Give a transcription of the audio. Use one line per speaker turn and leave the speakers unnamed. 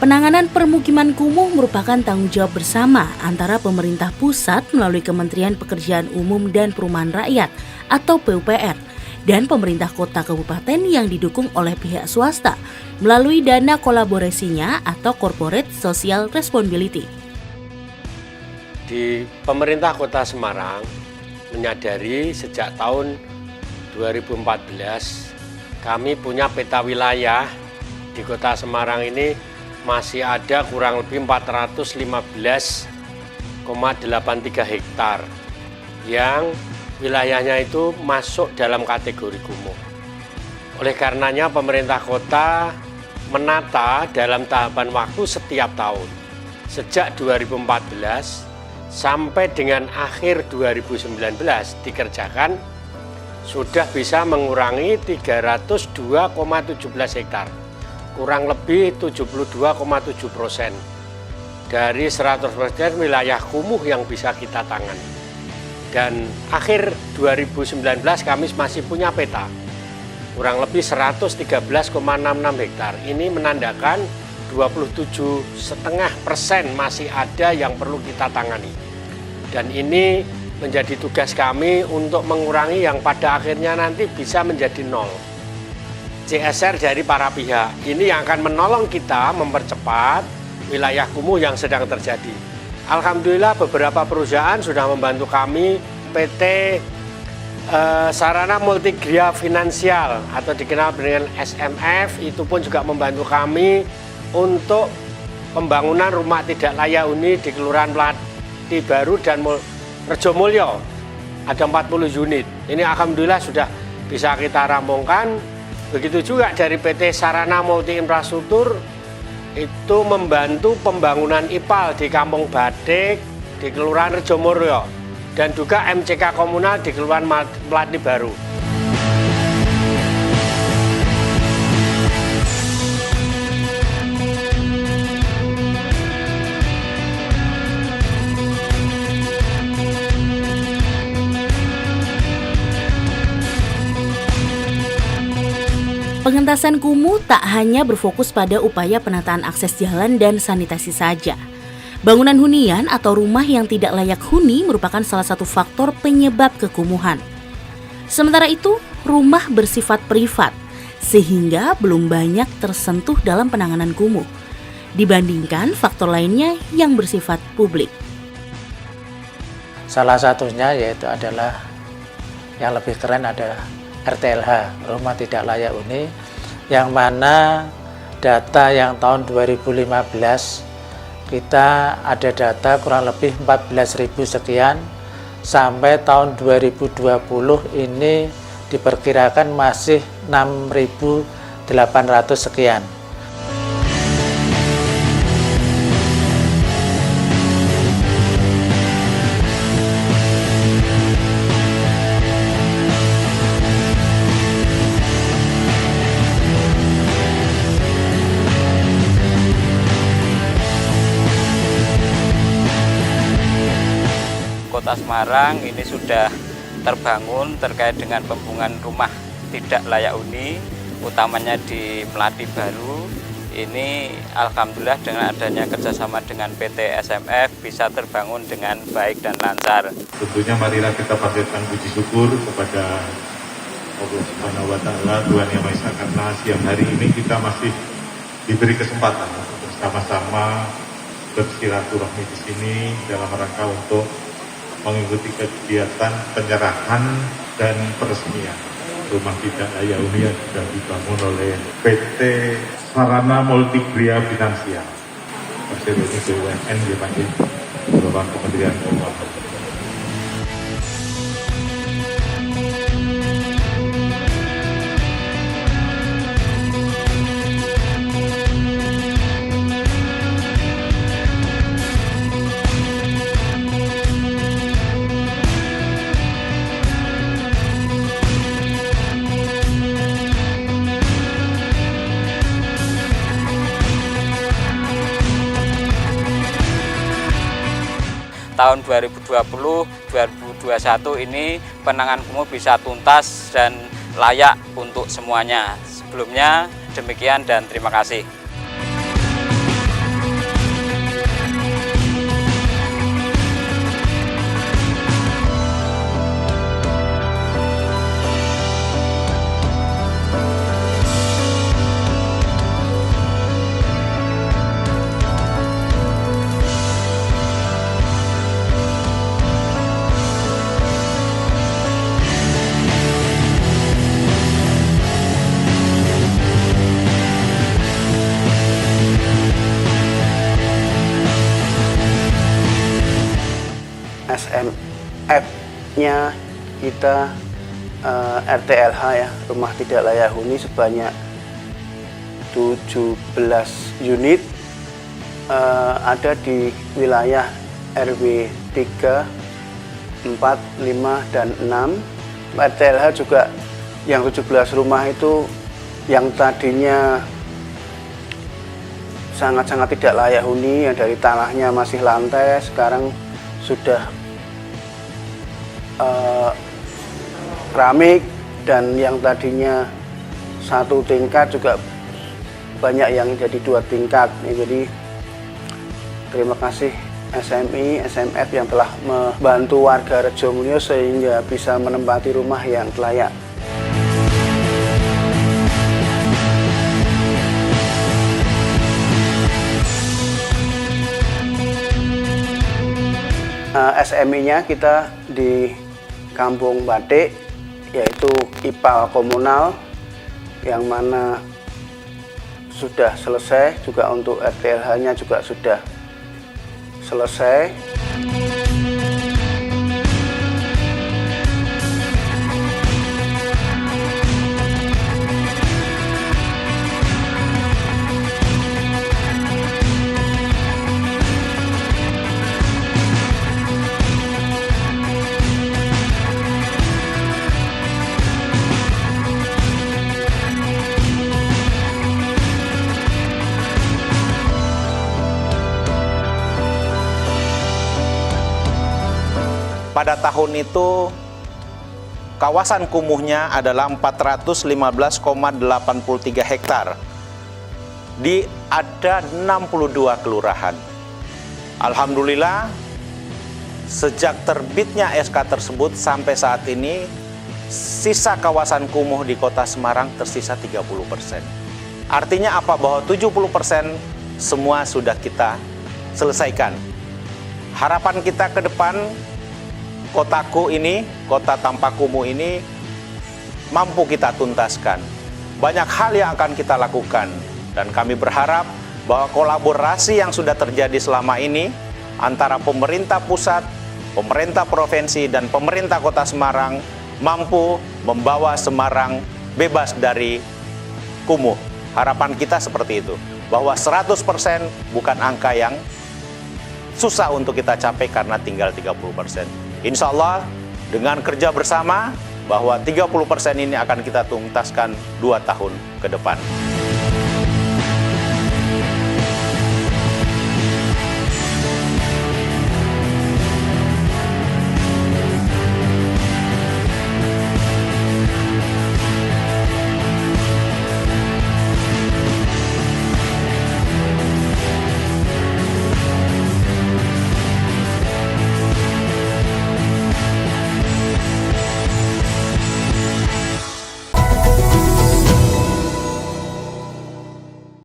Penanganan permukiman kumuh merupakan tanggung jawab bersama antara pemerintah pusat melalui Kementerian Pekerjaan Umum dan Perumahan Rakyat atau PUPR dan pemerintah kota kabupaten yang didukung oleh pihak swasta melalui dana kolaborasinya atau Corporate Social Responsibility.
Di pemerintah kota Semarang menyadari sejak tahun 2014 kami punya peta wilayah di kota Semarang ini masih ada kurang lebih 415,83 hektar yang wilayahnya itu masuk dalam kategori kumuh. Oleh karenanya pemerintah kota menata dalam tahapan waktu setiap tahun. Sejak 2014 sampai dengan akhir 2019 dikerjakan sudah bisa mengurangi 302,17 hektar. Kurang lebih 72,7% dari 100% wilayah kumuh yang bisa kita tangani. Dan akhir 2019 kami masih punya peta kurang lebih 113,66 hektar. Ini menandakan 27,5% masih ada yang perlu kita tangani. Dan ini menjadi tugas kami untuk mengurangi yang pada akhirnya nanti bisa menjadi nol. CSR dari para pihak ini yang akan menolong kita mempercepat wilayah kumuh yang sedang terjadi. Alhamdulillah beberapa perusahaan sudah membantu kami. PT Sarana Multigria Finansial atau dikenal dengan SMF itu pun juga membantu kami untuk pembangunan rumah tidak layak huni di Kelurahan Melati Baru dan Rejomulyo. Ada 40 unit. Ini alhamdulillah sudah bisa kita rampungkan. Begitu juga dari PT Sarana Multi Infrastruktur itu membantu pembangunan IPAL di Kampung Batik di Kelurahan Rejomulyo dan juga MCK Komunal di Kelurahan Melati Baru.
Pengentasan kumuh tak hanya berfokus pada upaya penataan akses jalan dan sanitasi saja. Bangunan hunian atau rumah yang tidak layak huni merupakan salah satu faktor penyebab kekumuhan. Sementara itu, rumah bersifat privat, sehingga belum banyak tersentuh dalam penanganan kumuh, dibandingkan faktor lainnya yang bersifat publik.
Salah satunya yaitu adalah yang lebih keren adalah RTLH, rumah tidak layak huni, yang mana data yang tahun 2015 kita ada data kurang lebih 14.000 sekian, sampai tahun 2020 ini diperkirakan masih 6.800 sekian.
Kota Semarang ini sudah terbangun terkait dengan pembangunan rumah tidak layak huni, utamanya di Melati Baru. Ini alhamdulillah dengan adanya kerjasama dengan PT SMF bisa terbangun dengan baik dan lancar.
Tentunya marilah kita panjatkan puji syukur kepada Allah Subhanahu wa Ta'ala, Tuhan Yang Maha Esa, karena siang hari ini kita masih diberi kesempatan untuk bersama-sama bersilaturahmi di sini dalam rangka untuk mengikuti kegiatan penyerahan dan peresmian rumah tidak layak huni yang sudah dibangun oleh PT Sarana Multigria Finansial. Ini BUMN dipanggil Bapak Kementerian Keuangan.
Tahun 2020-2021 ini penanganan kumuh bisa tuntas dan layak untuk semuanya. Sebelumnya demikian dan terima kasih.
SMF-nya kita RTLH ya, rumah tidak layak huni sebanyak 17 unit ada di wilayah RW 3, 4, 5, dan 6. RTLH juga yang 17 rumah itu yang tadinya sangat-sangat tidak layak huni, yang dari tanahnya masih lantai, sekarang sudah keramik, dan yang tadinya 1 tingkat juga banyak yang jadi 2 tingkat. Jadi terima kasih SMI, SMF yang telah membantu warga Rejomulyo sehingga bisa menempati rumah yang layak. SMI-nya kita di Kampung Batik, yaitu IPAL komunal, yang mana sudah selesai, juga untuk RTLH-nya juga sudah selesai.
Pada tahun itu kawasan kumuhnya adalah 415,83 hektar. Ada 62 kelurahan. Alhamdulillah, sejak terbitnya SK tersebut sampai saat ini, sisa kawasan kumuh di Kota Semarang tersisa 30%. Artinya apa? Bahwa 70% semua sudah kita selesaikan. Harapan kita ke depan, kotaku ini, kota tanpa kumuh ini, mampu kita tuntaskan. Banyak hal yang akan kita lakukan, dan kami berharap bahwa kolaborasi yang sudah terjadi selama ini antara pemerintah pusat, pemerintah provinsi, dan pemerintah Kota Semarang mampu membawa Semarang bebas dari kumuh. Harapan kita seperti itu, bahwa 100% bukan angka yang susah untuk kita capai karena tinggal 30%. Insya Allah dengan kerja bersama bahwa 30% ini akan kita tuntaskan 2 tahun ke depan.